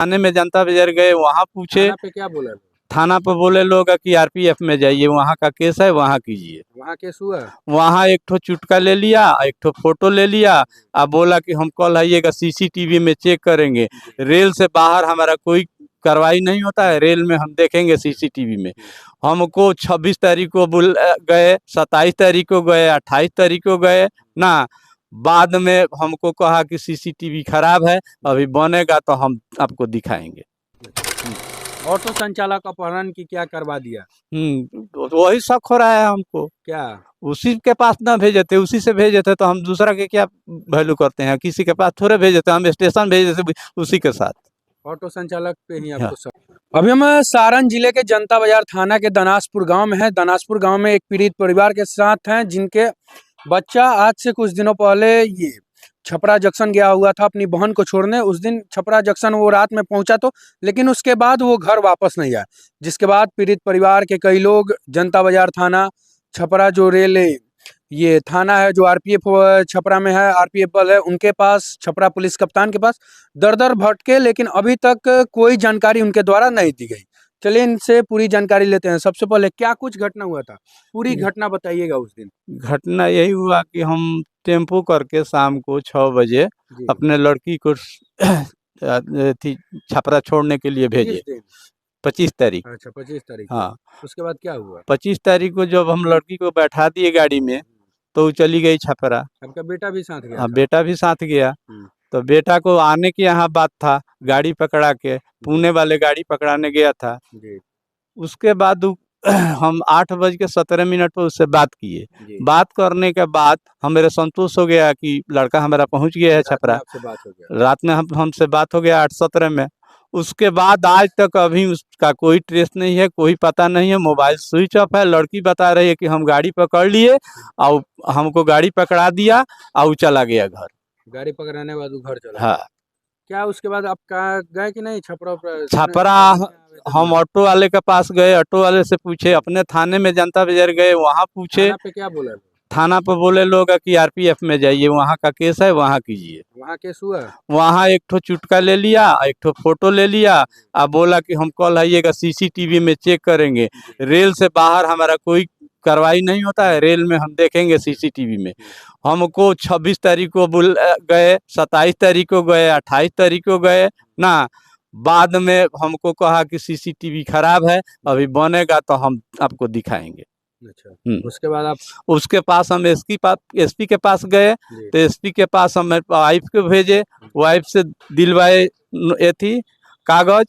थाने में जनता बाजार गए, वहाँ पूछे। थाना पे क्या बोला? थाना पर बोले लोग कि आरपीएफ में जाइए, वहाँ का केस है, वहाँ कीजिए। वहाँ केस हुआ? वहाँ एक ठो चुटका ले लिया, एक ठो फोटो ले लिया, अब बोला कि हम कल आइएगा सीसीटीवी में चेक करेंगे। रेल से बाहर हमारा कोई कार्रवाई नहीं होता है, रेल में हम देखेंगे सीसीटीवी में। हमको 26 तारीख को गए, 27 तारीख को गए, 28 तारीख को गए ना। बाद में हमको कहा कि सीसीटीवी खराब है, अभी बनेगा तो हम आपको दिखाएंगे। ऑटो संचालक अपहरण की क्या करवा दिया? तो वही शक हो रहा है हमको। क्या उसी के पास ना भेजे थे, उसी से भेजे थे तो हम दूसरा के क्या वैल्यू करते हैं? किसी के पास थोड़े भेजे थे, हम स्टेशन भेजे थे उसी के साथ। ऑटो संचालक पे ही आपको शक? अभी हम सारण जिले के जनता बाजार थाना के दनासपुर गांव में है। दनासपुर गांव में एक पीड़ित परिवार के साथ हैं, जिनके बच्चा आज से कुछ दिनों पहले ये छपरा जंक्शन गया हुआ था अपनी बहन को छोड़ने। उस दिन छपरा जंक्शन वो रात में पहुंचा तो, लेकिन उसके बाद वो घर वापस नहीं आया। जिसके बाद पीड़ित परिवार के कई लोग जनता बाजार थाना छपरा जो रेल ये थाना है जो आरपीएफ छपरा में है, आरपीएफ बल है, उनके पास, छपरा पुलिस कप्तान के पास दर दर भटके, लेकिन अभी तक कोई जानकारी उनके द्वारा नहीं दी गई। चलिए इनसे पूरी जानकारी लेते हैं। सबसे पहले क्या कुछ घटना हुआ था, पूरी घटना बताइएगा। उस दिन घटना यही हुआ कि हम टेम्पो करके शाम को 6 बजे अपने लड़की को थी छपरा छोड़ने के लिए भेजे। 25 तारीख। अच्छा, 25 तारीख। हाँ। उसके बाद क्या हुआ? 25 तारीख को जब हम लड़की को बैठा दिए गाड़ी में तो वो चली गई छपरा। आपका बेटा भी साथ गया? हाँ, बेटा भी साथ गया। तो बेटा को आने की यहाँ बात था, गाड़ी पकड़ा के पुणे वाले गाड़ी पकड़ाने गया था। उसके बाद हम 8:17 पर उससे बात किए। बात करने के बाद हमें संतोष हो गया कि लड़का हमारा पहुंच गया है छपरा। रात में हमसे बात हो गया 8:17 में। उसके बाद आज तक अभी उसका कोई ट्रेस नहीं है, कोई पता नहीं है। मोबाइल स्विच ऑफ है। लड़की बता रही है कि हम गाड़ी पकड़ लिए और हमको गाड़ी पकड़ा दिया और चला गया घर। गाड़ी पकड़ाने के बाद वो घर चला? हाँ। क्या उसके बाद आप कहाँ गए कि नहीं? छपरा हम ऑटो वाले के पास गए, ऑटो वाले से पूछे, अपने थाने में जनता बाजार गए, वहाँ पूछे। थाना पे क्या बोला? थाना पर बोले लोग कि आरपीएफ में जाइए, वहाँ का केस है, वहाँ कीजिए। वहाँ केस हुआ? वहाँ एक ठो चुटका ले लिया, एक ठो फोटो ले लिया, अब बोला कि हम कल आइएगा सीसीटीवी में चेक करेंगे। रेल से बाहर हमारा कोई कार्रवाई नहीं होता है, रेल में हम देखेंगे सीसीटीवी में। हमको 26 तारीख को गए, 27 तारीख को गए, 28 तारीख को गए ना। बाद में हमको कहा कि सीसीटीवी खराब है, अभी बनेगा तो हम आपको दिखाएंगे। अच्छा, उसके बाद आप? उसके पास हम एसपी के पास गए, तो एसपी के पास हम वाइफ को भेजे, वाइफ से दिलवाए थी कागज।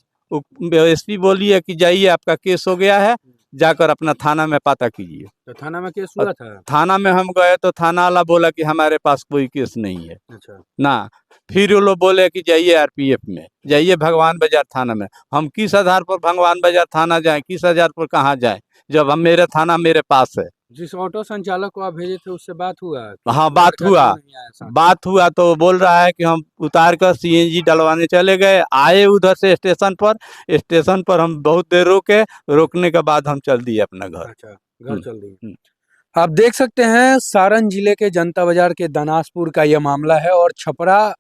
एसपी बोली है कि जाइए आपका केस हो गया है, जाकर अपना थाना में पता कीजिए। तो थाना में केस हुआ था? थाना में हम गए तो थाना वाला बोला कि हमारे पास कोई केस नहीं है। अच्छा ना। फिर वो लोग बोले कि जाइए आरपीएफ में, जाइए भगवान बाजार थाना में। हम किस आधार पर भगवान बाजार थाना जाएं, किस आधार पर कहाँ जाएं, जब हम मेरे थाना मेरे पास है। जिस ऑटो संचालक को आप भेजे थे उससे बात हुआ? हाँ, बात हुआ तो वो बोल रहा है कि हम उतार कर सीएनजी डलवाने चले गए। आए उधर से स्टेशन पर हम बहुत देर रोकने के बाद हम चल दिए अपना घर। अच्छा, घर चल दिए। आप देख सकते हैं सारण जिले के जनता बाजार के दनासपुर का यह मामला है, और छपरा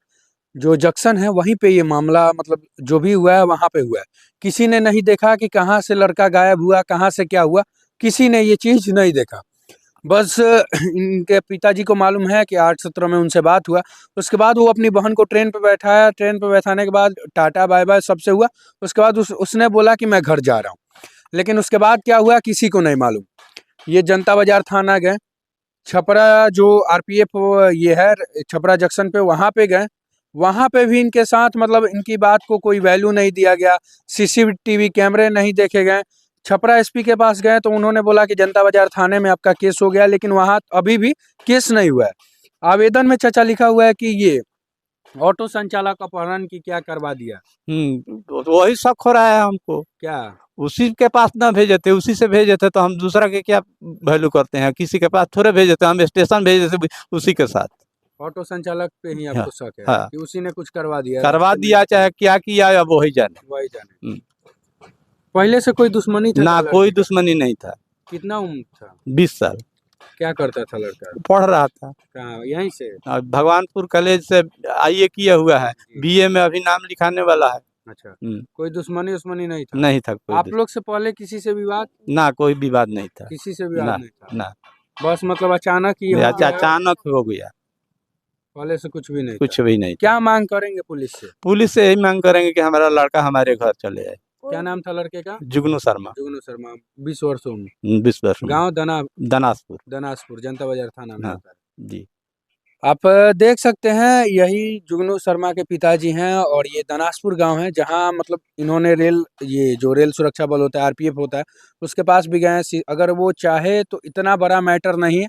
जो जंक्शन है वहीं पे ये मामला, मतलब जो भी हुआ है वहां पे हुआ है। किसी ने नहीं देखा कि कहाँ से लड़का गायब हुआ, कहाँ से क्या हुआ, किसी ने ये चीज नहीं देखा। बस इनके पिताजी को मालूम है कि 8:17 में उनसे बात हुआ। उसके बाद वो अपनी बहन को ट्रेन पे बैठाया, ट्रेन पे बैठाने के बाद टाटा बाय बाय सबसे हुआ। उसके बाद उसने बोला कि मैं घर जा रहा हूँ, लेकिन उसके बाद क्या हुआ किसी को नहीं मालूम। ये जनता बाजार थाना गए, छपरा जो आरपीएफ ये है छपरा जंक्शन पे, वहाँ पे गए। वहाँ पे भी इनके साथ मतलब इनकी बात को कोई वैल्यू नहीं दिया गया, सीसीटीवी कैमरे नहीं देखे गए। छपरा एसपी के पास गए तो उन्होंने बोला कि जनता बाजार थाने में आपका केस हो गया, लेकिन वहाँ अभी भी केस नहीं हुआ है। आवेदन में चाचा लिखा हुआ है कि ये ऑटो संचालक अपहरण की क्या करवा दिया। तो वही शक हो रहा है हमको। क्या उसी के पास ना भेजे थे, उसी से भेजे थे तो हम दूसरा के क्या वैल्यू करते हैं? किसी के पास थोड़े भेजे थे, हम स्टेशन भेजे थे उसी के साथ। ऑटो संचालक पे ही आपको शक है? हाँ। कि उसी ने कुछ करवा दिया? चाहे क्या किया, अब वही जाने। पहले से कोई दुश्मनी था? ना, कोई दुश्मनी नहीं था। कितना उम्र था? 20 साल। क्या करता था लड़का? पढ़ रहा था। कहाँ, यहीं से? भगवानपुर कॉलेज से आईए किया हुआ है, बीए में अभी नाम लिखाने वाला है। अच्छा, हम्म, कोई दुश्मनी उस्मनी नहीं था? नहीं था कोई आप लोग से पहले किसी से विवाद? ना कोई विवाद नहीं था। किसी से विवाद ना नहीं था? ना बस मतलब अचानक ही हो अच्छा गया, अचानक हो गया, पहले से कुछ भी नहीं था। कुछ भी नहीं था। क्या मांग करेंगे पुलिस से? पुलिस से यही मांग करेंगे कि हमारा लड़का हमारे घर चले आए। क्या नाम था लड़के का? जुगनू शर्मा, जुगनू शर्मा, 20 वर्षों में, 20 वर्ष में, गांव दनासपुर। दनासपुर, जनता बाजार थाना में हाँ आता है। जी। आप देख सकते हैं यही जुगनू शर्मा के पिताजी हैं और ये दनासपुर गांव है जहां मतलब इन्होंने ये जो रेल सुरक्षा बल होता है, आरपीएफ होता है, उसके पास भी गए हैं। अगर वो चाहे तो इतना बड़ा मैटर नहीं है,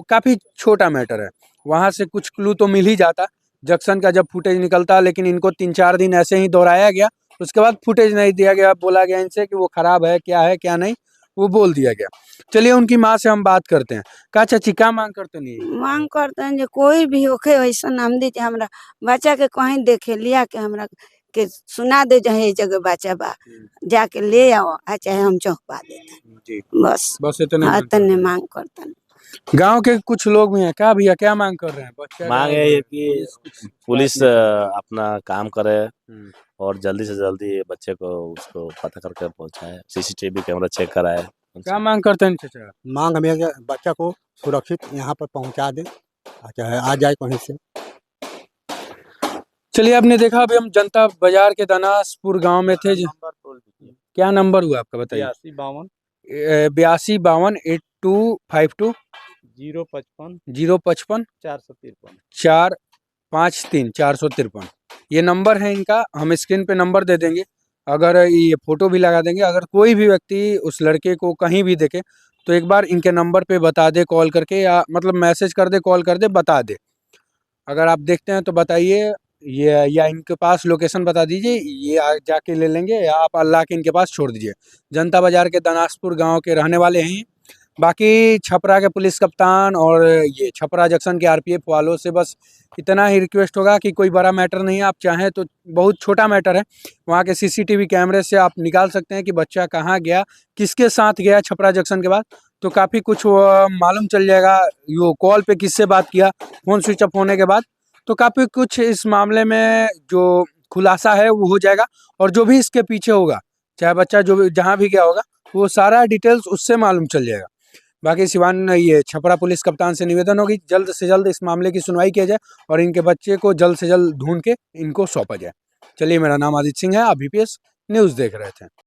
काफ़ी छोटा मैटर है। वहां से कुछ क्लू तो मिल ही जाता जंक्शन का जब फुटेज निकलता, लेकिन इनको 3-4 दिन ऐसे ही दोहराया गया, उसके बाद फुटेज नहीं दिया गया, बोला गया इनसे कि वो खराब है क्या नहीं, वो बोल दिया गया। चलिए उनकी माँ से हम बात करते हैं। का चाची का मांग करते नहीं? मांग करते हैं जो कोई भी होके वैसा नाम दीजिए, हमरा बच्चा के कहीं देखे लिया के हमरा के सुना दे जहे ये जगह बच्चा बा, जाके ले आओ आ चाहे हम चौपा देते जी, बस इतने हाँ मांग करते तने हैं। मांग करते हैं। गांव के कुछ लोग भी हैं, क्या भैया क्या मांग कर रहे हैं? बच्चा मांग गायब है है, कि कुछ पुलिस बात नहीं कर रही। अपना काम करे हम्म, और जल्दी से जल्दी बच्चे को उसको पता करके पहुंचाए, सीसीटीवी कैमरा चेक कराए। क्या मांग करते हैं चाचा? मांग हमें कि बच्चा को सुरक्षित यहाँ पर पहुँचा दे, चाहे आ जाए कहीं से। चलिए आपने देखा, अभी हम जनता बाजार के दनासपुर गांव में थे। क्या नंबर हुआ आपका बताइए? 82 82 52 8252 055 055 453। 453 453 ये नंबर है इनका। हम स्क्रीन पे नंबर दे देंगे, अगर ये फोटो भी लगा देंगे। अगर कोई भी व्यक्ति उस लड़के को कहीं भी देखे तो एक बार इनके नंबर पे बता दे कॉल करके, या मतलब मैसेज कर दे, कॉल कर दे, बता दे। अगर आप देखते हैं तो बताइए, ये या इनके पास लोकेशन बता दीजिए, ये जाके ले लेंगे, या आप अल्लाह के इनके पास छोड़ दीजिए। जनता बाजार के दनासपुर गांव के रहने वाले हैं। बाकी छपरा के पुलिस कप्तान और ये छपरा जंक्शन के आरपीएफ वालों से बस इतना ही रिक्वेस्ट होगा कि कोई बड़ा मैटर नहीं है, आप चाहें तो बहुत छोटा मैटर है, वहाँ के सीसीटीवी कैमरे से आप निकाल सकते हैं कि बच्चा कहाँ गया, किसके साथ गया छपरा जंक्शन के बाद, तो काफ़ी कुछ मालूम चल जाएगा। यो कॉल पे किससे बात किया, फ़ोन स्विच ऑफ होने के बाद, तो काफ़ी कुछ इस मामले में जो खुलासा है वो हो जाएगा। और जो भी इसके पीछे होगा, चाहे बच्चा जो भी जहाँ भी गया होगा, वो सारा डिटेल्स उससे मालूम चल जाएगा। बाकी सिवान ये छपरा पुलिस कप्तान से निवेदन होगी जल्द से जल्द इस मामले की सुनवाई किया जाए और इनके बच्चे को जल्द से जल्द ढूंढ के इनको सौंपा जाए। चलिए, मेरा नाम आदित्य सिंह है, आप बीपीएस न्यूज़ देख रहे थे।